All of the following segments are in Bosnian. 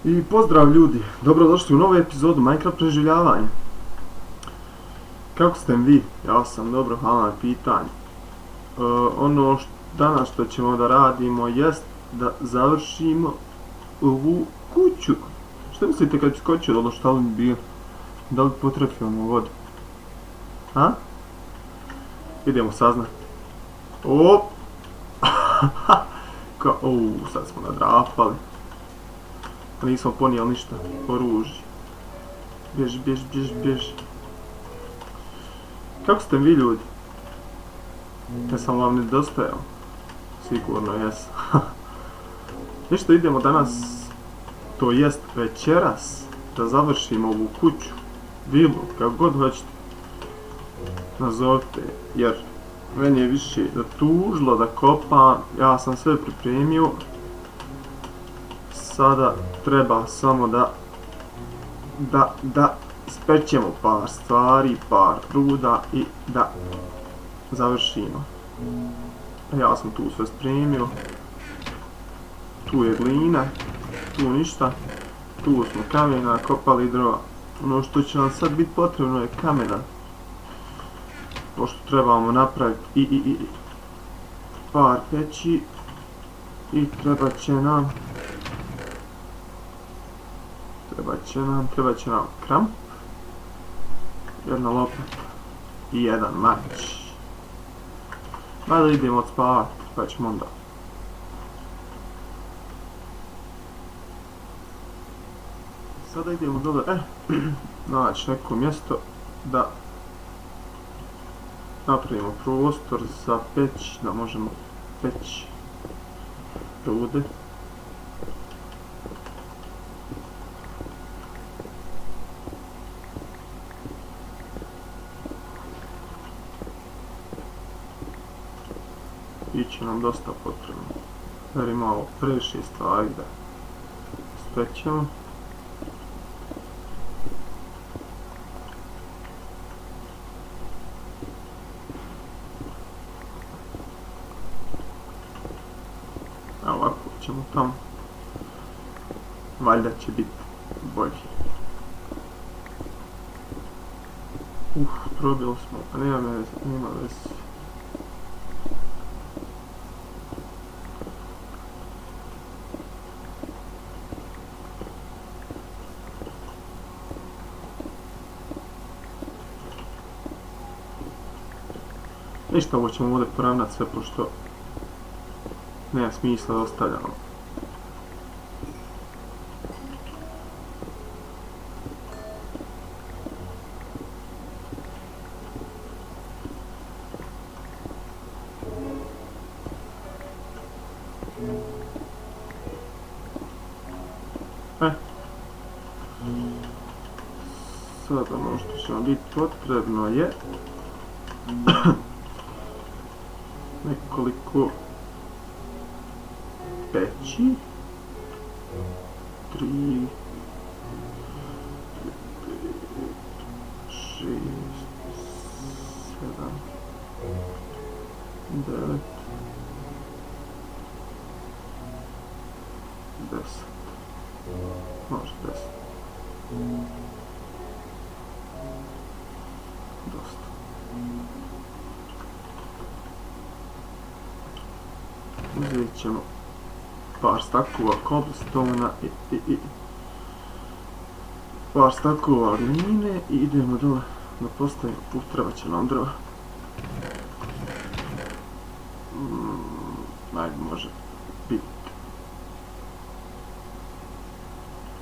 I pozdrav ljudi, dobrodošli u novu epizodu Minecraft preživljavanja. Kako ste vi? Ja sam dobro, hvala na pitanju. Danas što ćemo da radimo jest da završimo ovu kuću. Što mislite kad bi skočio dole, šta li bi bio? Da li potrefio mu vodu? A? Idemo saznati. Op! Sad smo nadrapali. Nismo ponijeli ništa, oružje. Bježi. Kako ste vi ljudi? Jesam vam nedostajao? Sigurno jesam. Ništa, idemo danas, to jest večeras, da završimo ovu kuću, vilu, kako god hoćete. Nazovite, jer meni je više da tužilo da kopam, ja sam sve pripremio. Sada treba samo da spećemo par stvari, par truda i da završimo. Ja sam tu sve spremio. Tu je glina, tu ništa. Tu smo kamena, kopali drva. Ono što će nam sad biti potrebno je kamena. Pošto trebamo napraviti i par peći. I treba će nam kramp, jedna lopata i jedan mač. Mada idemo odspavati, pa ćemo onda. Sada idemo dole, naći neko mjesto da napravimo prostor za peć, da možemo peći rude. Iće nam dosta potrebno, jer imamo previše stvari da spećemo. A ovako ćemo tamo, valjda će biti bolje. Probili smo, a nema veze. Ništa, ovo ćemo ovdje poravnati sve, pošto nema smisla da ostavljamo. Sada ono što će nam biti potrebno je nekoliko peći, 3, 6, 7, 9, 10, može 10, dosta. Uzet ćemo par stakova cobblestona i par stakova gline i idemo dole da postavimo. Treba će nam drva. Ajde, može biti.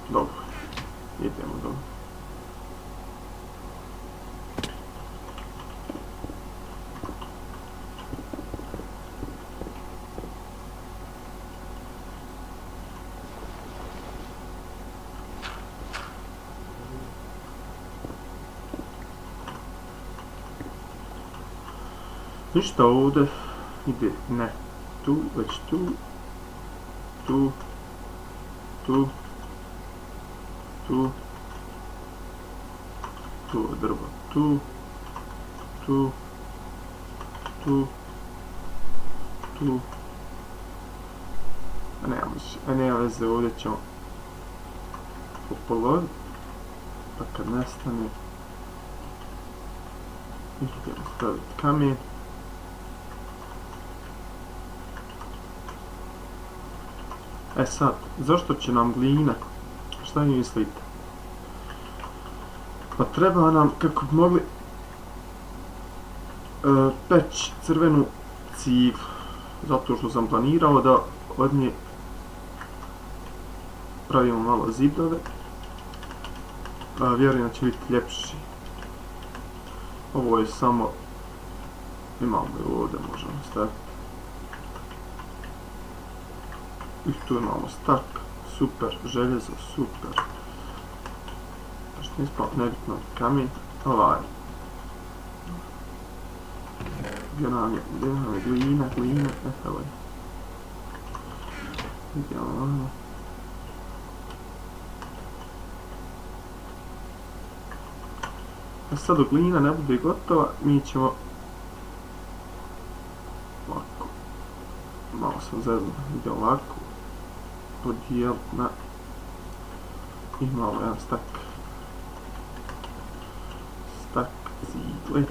Dobro, idemo dole. Ništa ovdje ide, ne, tu, već tu je drvo, tu, a nema veze, ovdje ćemo po polovi, pa kad nestane idemo staviti kamen. E sad, zašto će nam glina? Šta vi mislite? Pa treba nam, kako bi mogli peći crvenu ciglu, zato što sam planirao da od nje pravimo malo zidove, vjerujem da će biti ljepši. Ovo je samo, imamo i ovdje, možemo staviti. I tu imamo stak, super, željezo, super. Što nismo, nebitno, kamen, ovaj. Gdje nam je glina, evo je. Idemo ovo. A sad dok glina ne bude gotova, mi ćemo ovako, malo sam zezno, ide ovako, podijeliti na, i malo jedan stak cigle,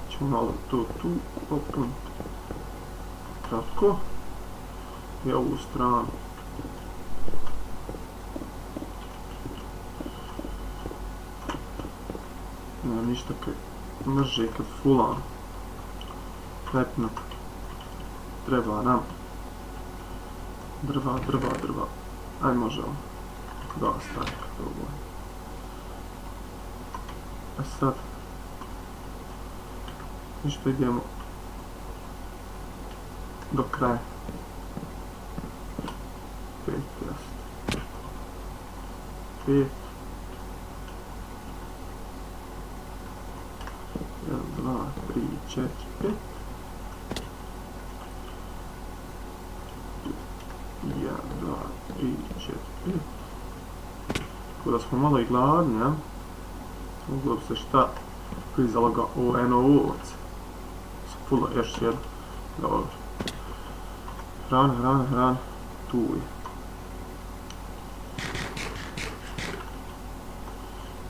ćemo malo to tu popuniti, tako, i ovu stranu. Nema ništa kaj mrže kad fulam. Letno. Treba nam drva. Aj može ovo. Da, stavka, dobro. A sad ništa idemo do kraja. 5, 5. 1, 2, 3, 4, 5. 1, 2, 3, 4, 5. Tako da smo malo i gladni, ja? Moglo bi se šta prizalo ga o eno ovoce. Spula još jedno. Dobro. Hrana. Tu je.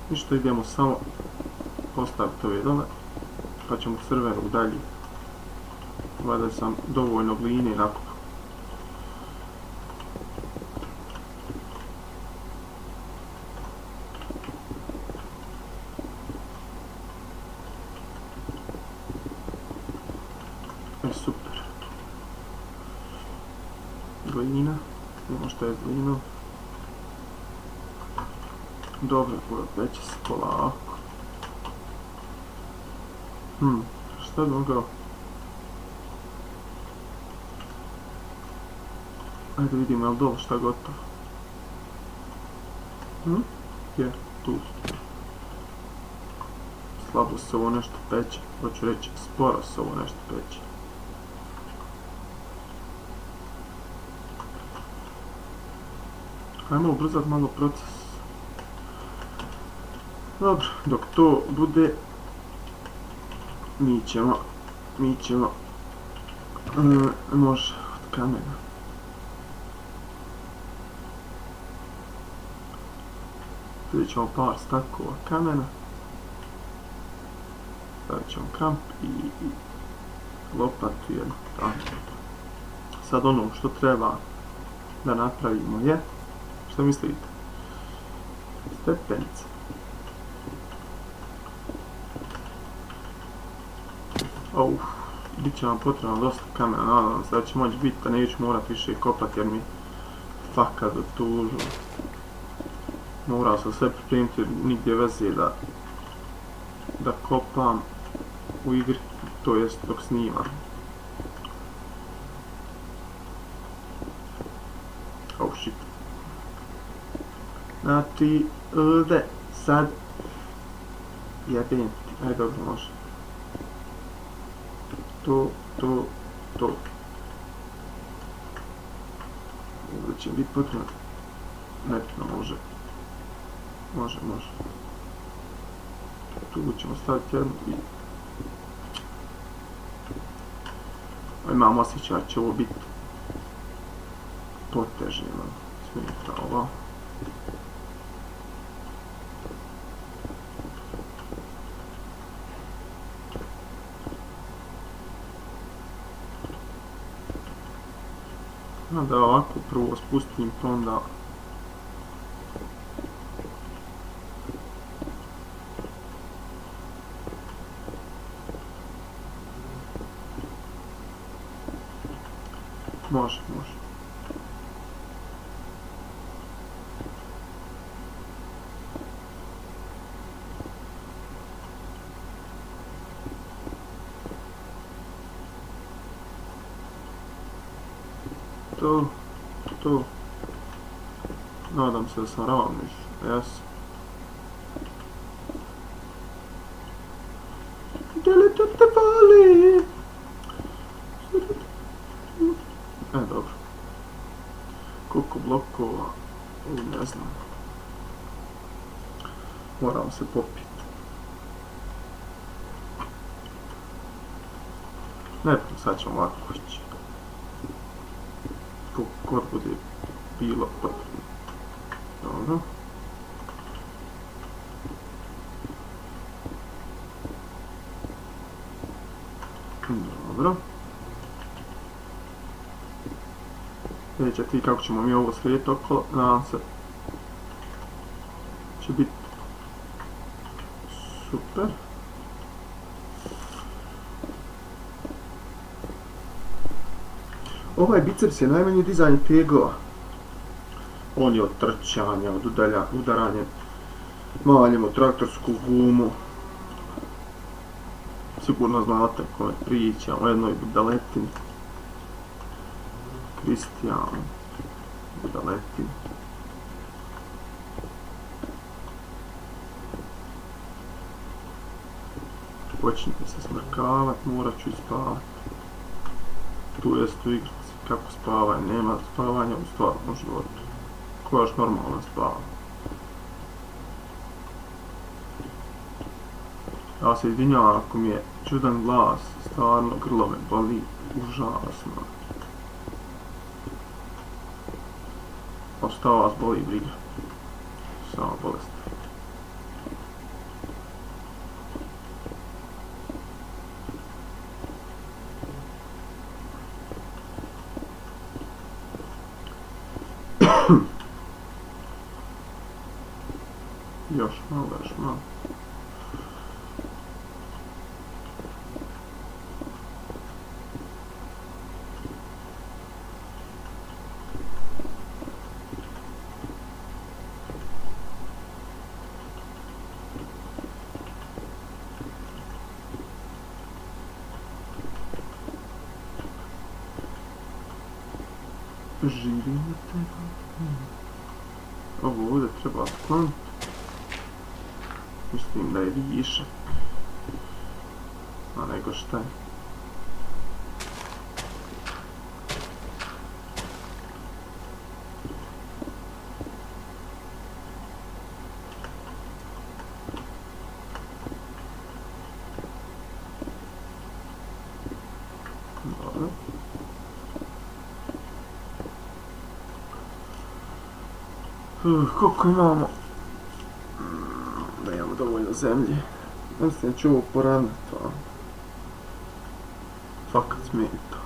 Ništa, idemo samo postaviti ove dole, pa ćemo crvenu dalje. Valjda sam dovoljno gline nakupio. Super. Glina, imamo što je glino. Dobro, već se polako. Šta bi mogao? Ajde vidimo, jel dole šta gotovo? Je, tu. Slabo se ovo nešto peče, hoću reći, sporo se ovo nešto peče. Ajmo ubrzati malo proces. Dobro, dok to bude, mi ćemo, može od kamena. Vidjet ćemo par stakova kamena. Stavit ćemo kramp i lopatu jednu. Sad ono što treba da napravimo je, što mislite? Stepenice. Bit će nam potrebno dosta kamena, nadam se da će moći biti, da neću morat više kopati jer mi faka do tužu. Morao sam sve pripremiti, nigdje veze da kopam u igri, to jest dok snimam. Oh shit. Znači, ovdje sad jebem ti, ajde dobro može. To. Ovdje će biti potrebno. Nebitno, može. Tu ćemo staviti jednu i... Imam osjećaj da će ovo biti poteženo. Smijeta ovo. Da ovako prvo spustim, pa onda... Može. To. Nadam se da sam ravniš. Jesam. Deli to te voli? Dobro. Koliko blokova? Ne znam. Moram se popiti. Ne, sad ćemo ovako ići. Koliko god bude bilo potrebno. Dobro. Dobro. Vidjet će ti kako ćemo mi ovo slijediti okolo, nadam se. Će biti super. Ovaj biceps je najmanji dizajn tegova. On je od trčanja, od udaranja maljem, od traktorsku gumu. Sigurno znate o kome pričam, o jednoj budaletini. Kristijanu budaletini. Počnite se smrkavat, morat ću ispavat. Tu jest u igrici, kako spavanje, nema spavanja u stvarnom životu. Ko još normalno spava. Ja se izvinjavam ako mi je čudan glas, stvarno grlo me boli užasno. A šta vas boli briga? Samo bolest. Još malo. Živim na tebe. Ovo ovdje treba skloniti. Mislim da je višak. A nego šta je? Dobro. Koliko imamo? Da imamo dovoljno zemlje. Mislim da ću ovo poraniti, a fakat smeta.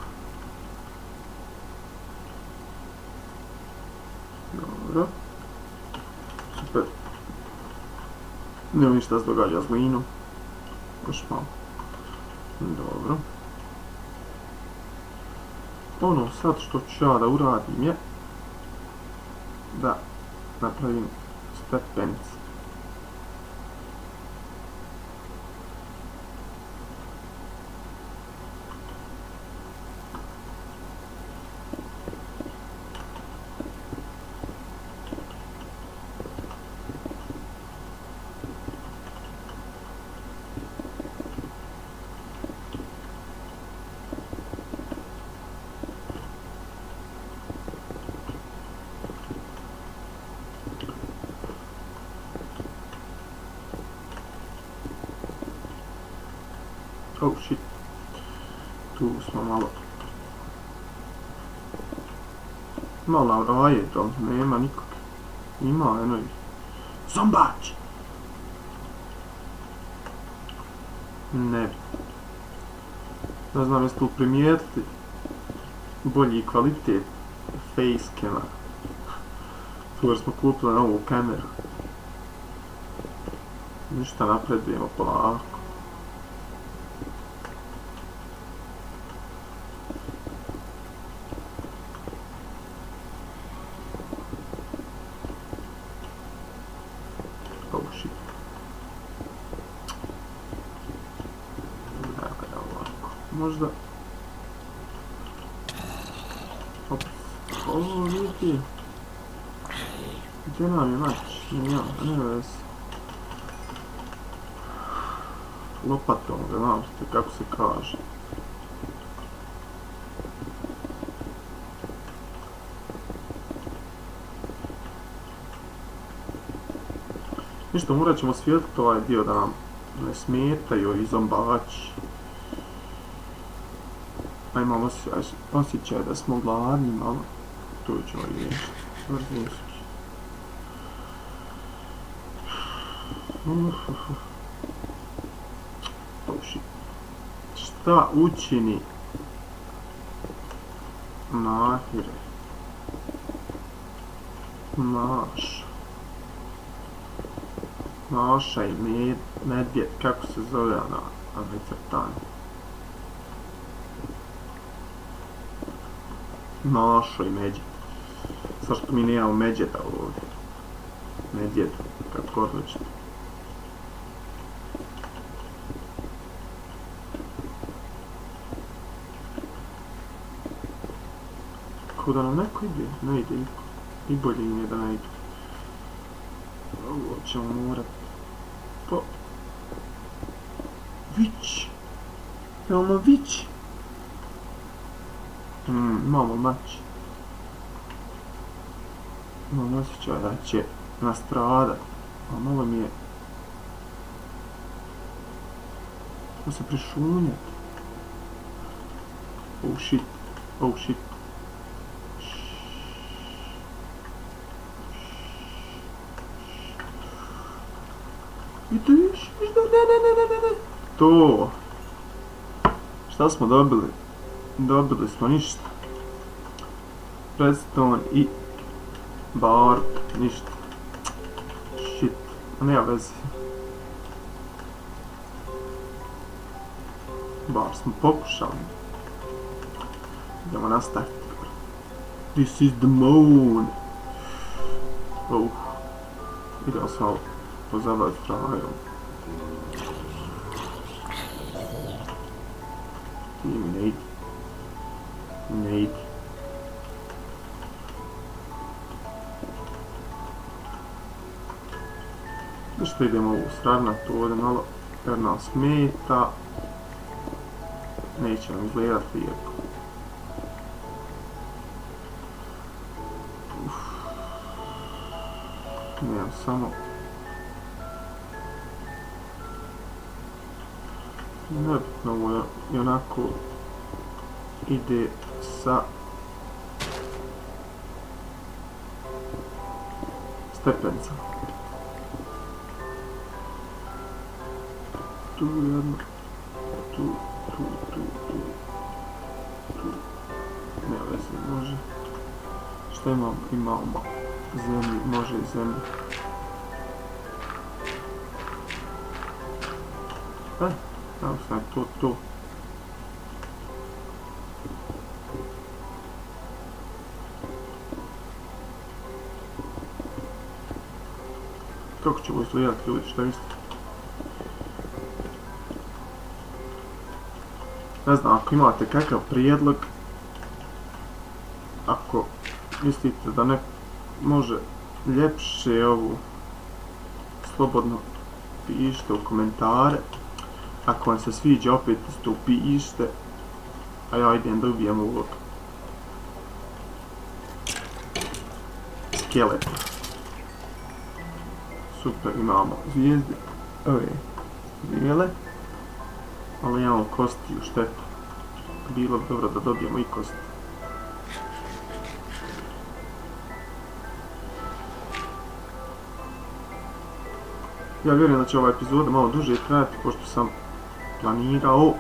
Dobro. Super. Nema ništa se događa s glinom. Još malo. Dobro. Ono sad što ću ja da uradim je da napravim stepenice. Oh shit. Tu smo malo raje, to nema nikog. Ima, eno ih. Zombač! Ne. Ne znam jeste li primijetili bolji kvalitet facecama. Tu jer smo kupili novu kameru. Ništa, napredujemo polako. Oh shit. Evo ovako. Možda... Ops. Ovo vidi. Gdje nam je mač? Ja, ne vez. Lopatom ga namste, kako se kaže. Ništa, morat ćemo svijetliti ovaj dio da nam ne smetaju ovi zombači. A imam osjećaj da smo gladni, malo. Tu ćemo riješiti. Brzinski. Oh shit. Šta učini? Mahire. Maša i medvjed, kako se zove ona crtanje? Mašo i medvjed. Zašto mi nemamo medvjeda ovdje? Medvjed, kako god hoćete. Kako da nam neko ide? Ne ide niko. I bolje im je da ne ide. Ovo ćemo morat... Po... Vić! Imamo vić! Imamo mač. Imam osjećaj da će nastradat. A malo mi je... Ko se prišunjati. Oh shit. Oh shit. I tu još, ne. To. Šta smo dobili? Dobili smo ništa. Redstone i bar, ništa. Shit, nema veze. Bar smo pokušali. Idemo nastaviti. This is the moon. Idemo se malo pozabaviti frajom. Ti mi ne idi. Ne idi. Zašto idemo ovu sravnati ovdje malo, jer nam smeta. Neće nam izgledati lijepo. Nemam samo... Nebitno, ovo je onako ide sa stepenca. Tu jedno, tu. Ne veze, može. Šta imamo? Imamo zemlju, može i zemlju. Evo sad to. Kako će ovo izgledati, ljudi, šta mislite? Ne znam, ako imate kakav prijedlog, ako mislite da ne može ljepše ovu, slobodno pišite u komentare. Ako vam se sviđa, opet isto pišite, a ja idem da ubijem ovog skeleta. Super, imamo zvijezde, ove bijele, ali imamo kosti u štetu. Bilo bi dobro da dobijemo i kosti. Ja vjerujem da će ova epizoda malo duže trajati, pošto sam planirao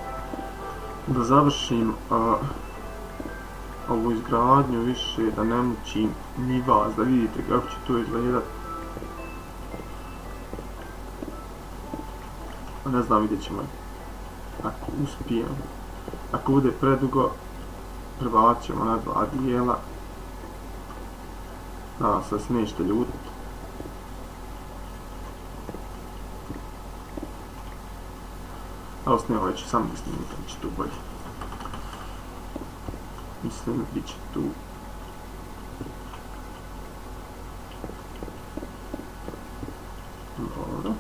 da završim ovu izgradnju više, da ne mučim ni vas, da vidite kako će to izgledat. Ne znam, vidjet ćemo ako uspijem. Ako bude predugo, prebacit ćemo na 2 dijela. Nadam se da se nećete ljutiti. Ali snimao već 18 minuta, bit će tu bolje. Mislim, bit će tu. Dobro.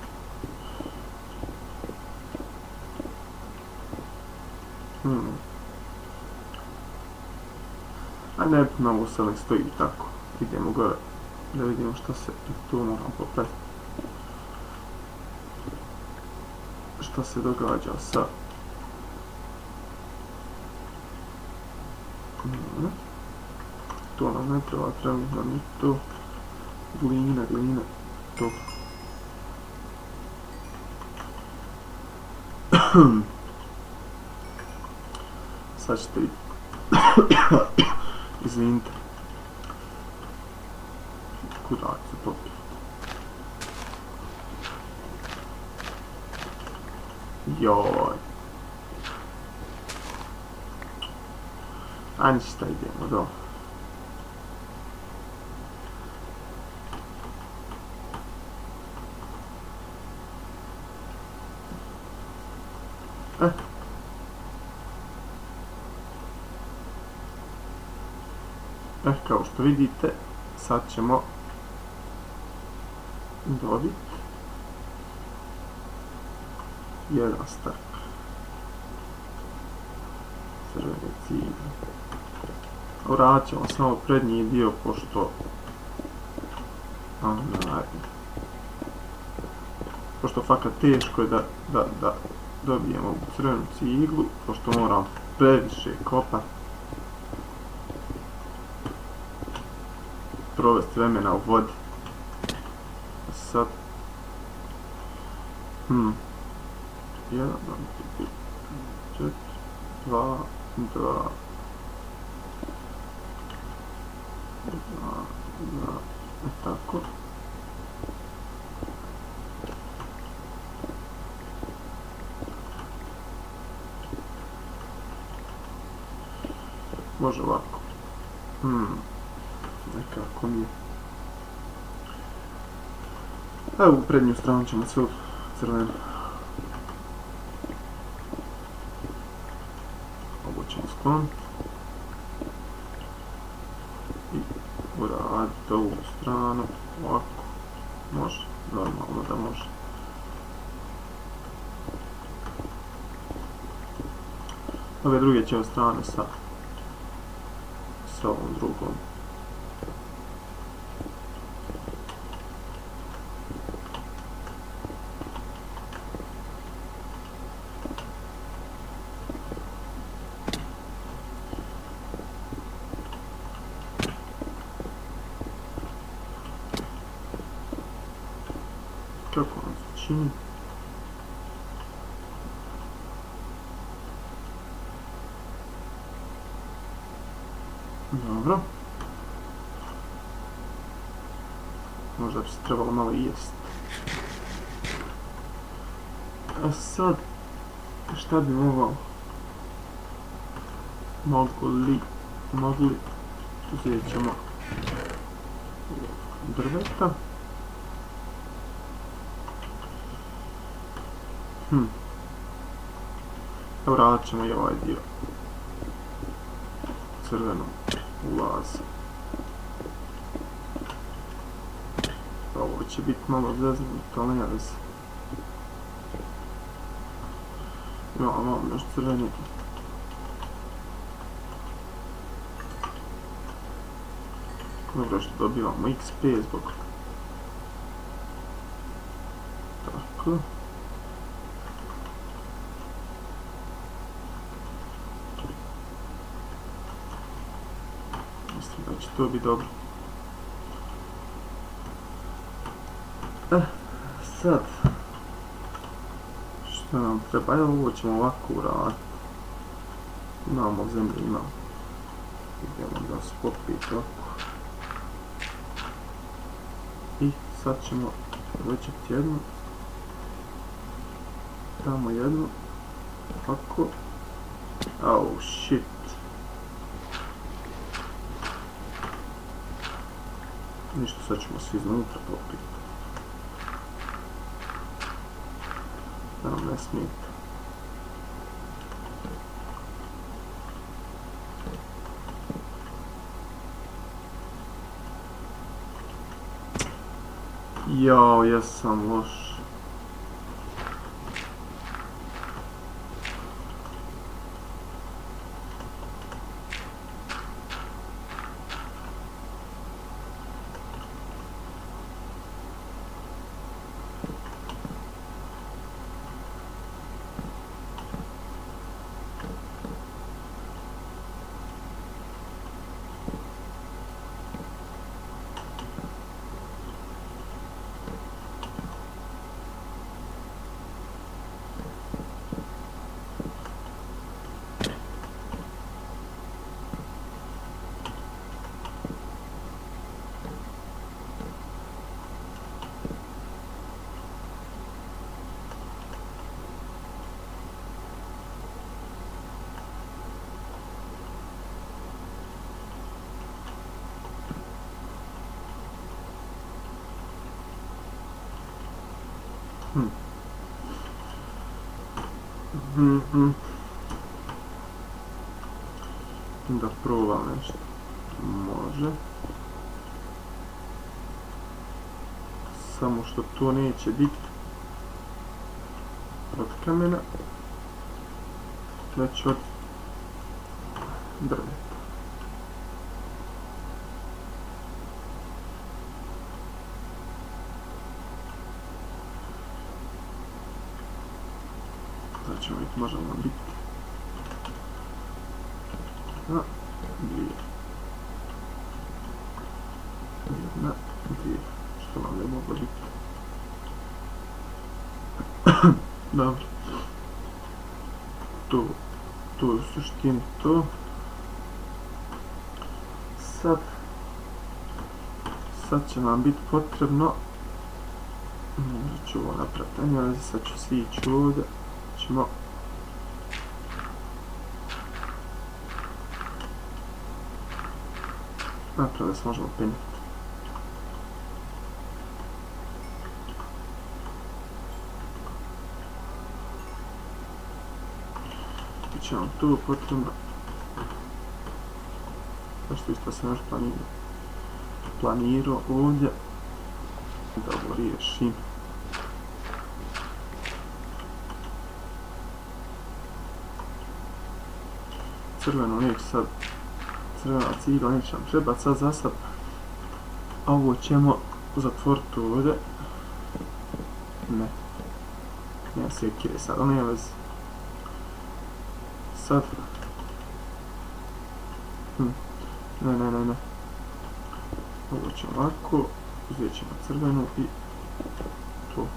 A ne, mnogo se ne stoji tako. Idemo gore da vidimo šta se tu moram popratiti. Šta se događa sa... To nam ne treba, treba nam i to. Glina, to. Sad ćete vidjeti. Izvinite. Kuda se popio? Joj. A ništa, idemo do. Kao što vidite, sad ćemo dobiti jedan stak crvene cigle. Vratit ćemo samo prednji dio, pošto fakat teško je da dobijemo crvenu ciglu, pošto moram previše kopati, provesti vremena u vodi. Sad 1, 2, 2, tako. Može ovako. Nekako nije. Evo u prednju stranu ćemo sve crveno. Ovo ćemo skloniti. I uraditi ovu stranu ovako. Može, normalno da može. Ove druge će strane sa ovom drugom. Kako vam se čini? Dobro. Možda bi se trebalo malo jesti. A sad, šta bi mogli, uzet ćemo drveta. Evo radit ćemo i ovaj dio crvenom ulaza. Ovo će biti malo zeznuto, ali nema veze. Imamo još crveni. Dobro što dobivamo XP zbog. Tako. Mislim da će to biti dobro. Sad. Što nam treba? Evo ovo ćemo ovako uraditi. Imamo zemlje, imamo. Idemo da se popiti ovako. I sad ćemo povećati jednu. Tamo jednu. Ovako. Oh shit. Ništa, sad ćemo se iznutra popiti. Da nam ne smijete. Jao, jesam loš. Da probam nešto. Može. Samo što to neće biti od kamena, već od drveta. Sad ćemo vidjeti, može nam biti. A, dvije. Jedna, dvije. Što nam ne moglo biti. Dobro. To je u suštini to. Sad će nam biti potrebno, možda ću ovo napraviti, ali sad ću svi ići ovdje, ćemo napraviti da se možemo penjeti. I će nam tu potrebno, zašto isto sam još planirao ovdje da ovo riješim. Crveno neće sad, crvena cigla neće nam trebati sad za sad, a ovo ćemo zatvoriti ovdje. Ne, nema sjekire sad, ali nema veze. Sad, ne. Ovo ćemo ovako, uzet ćemo crvenu i to.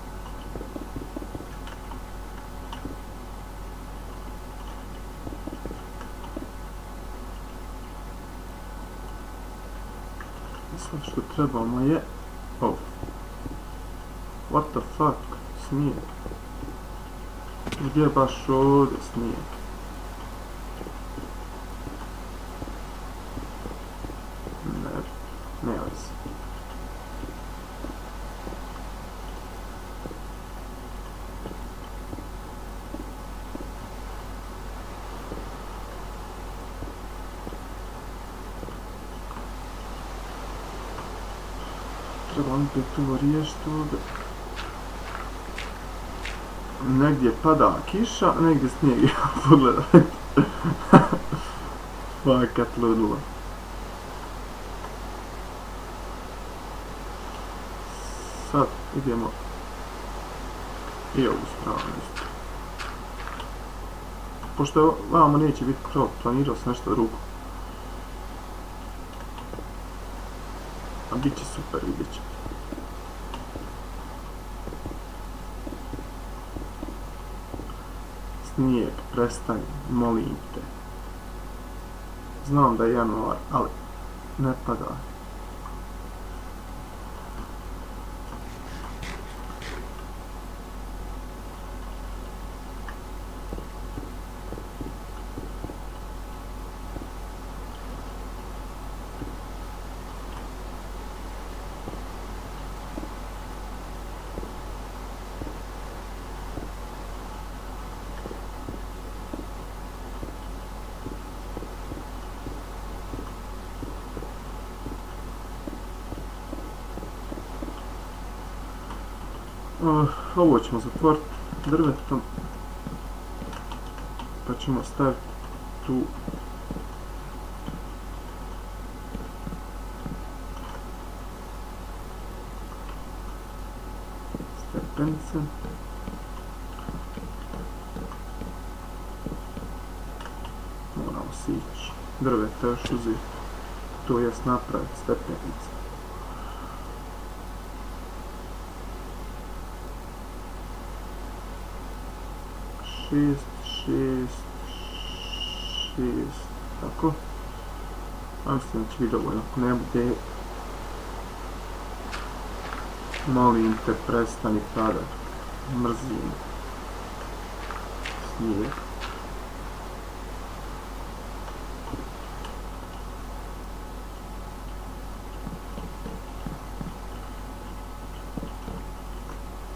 Sad što trebamo je ovo. What the fuck? Snijeg. Gdje je baš ovdje snijeg? Ne vezi. Trebam opet ovo riješiti ovdje. Negdje pada kiša, negdje snijeg. Pogledajte. Fakat ludilo. Sad idemo i ovu stranu isto. Pošto vamo neće biti krov, planirao sam nešto drugo. A bit će super, vidjet će. snijeg, prestani, molim te. Znam da je januar, ali ne pada. Ovo ćemo zatvoriti drvetom, pa ćemo staviti tu stepenice. Moramo sići drveta još uzeti, to jest napraviti stepenice. Šest, tako. A mislim da će biti dovoljno, ako ne bude, molim te prestani pada, mrzim snijeg.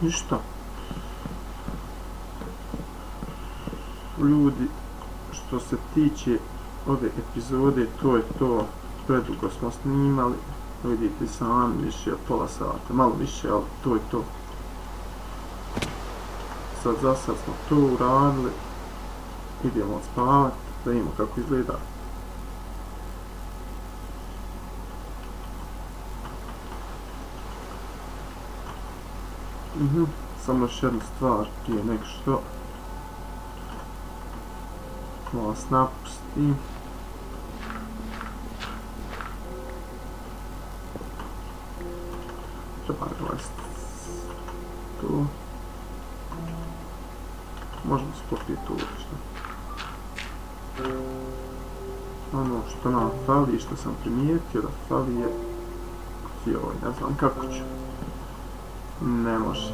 Ništa. Ljudi, što se tiče ove epizode, to je to. Predugo smo snimali, vidite sami, više od pola sata, malo više, ali to je to. Za sad smo to uradili, idemo spavati, da vidimo kako izgleda. Samo još jednu stvar prije nego što vas napustim. Treba glasiti tu. Možemo sklopiti tu što. Ono što nam fali, što sam primijetio da fali je joj, ne znam kako ću. Ne može.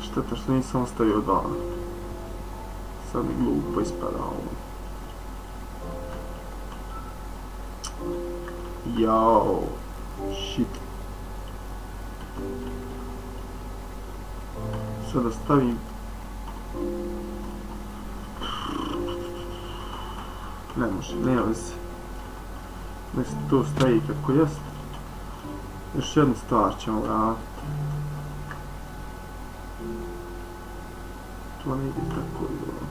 Šteta što nisam ostavio dva. Sad mi glupo ispada ovo. Jao, shit. Sada stavim. Ne može, nema veze. Mislim to stavi kako jest. Još jednu stvar ćemo vratiti. To ne ide tako dobro.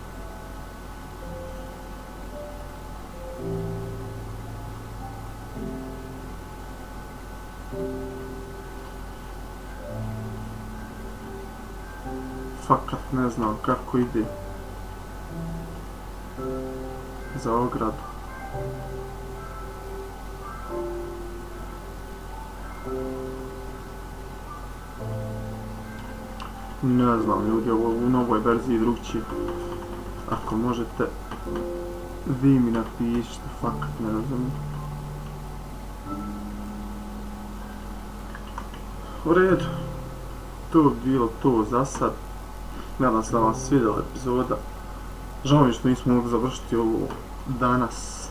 Fakat ne znam kako ide za ogradu. Ne znam ljudi, ovo u novoj verziji drugčije. Ako možete, vi mi napišite, fakat ne znam. U redu, to bi bilo to za sad. Nadam se da vam se svidjela epizoda. Žao mi što nismo mogli završiti ovo danas.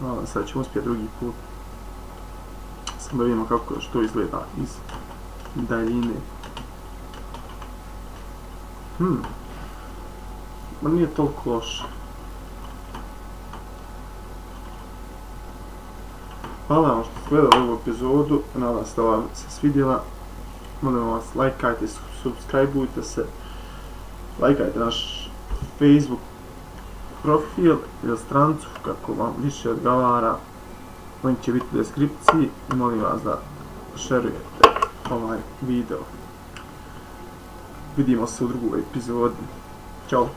Nadam se da ćemo uspjeti drugi put. Samo da vidimo kako što izgleda iz daljine. Ma nije toliko loše. Hvala vam što ste gledali ovu epizodu, nadam se da vam se svidjela. Molim vas, lajkajte, subscribeujte se, lajkajte naš Facebook profil ili stranicu kako vam više odgovara. Link će biti u deskripciji i molim vas da šerujete ovaj video. Vidimo se u drugoj epizodi. Ćao!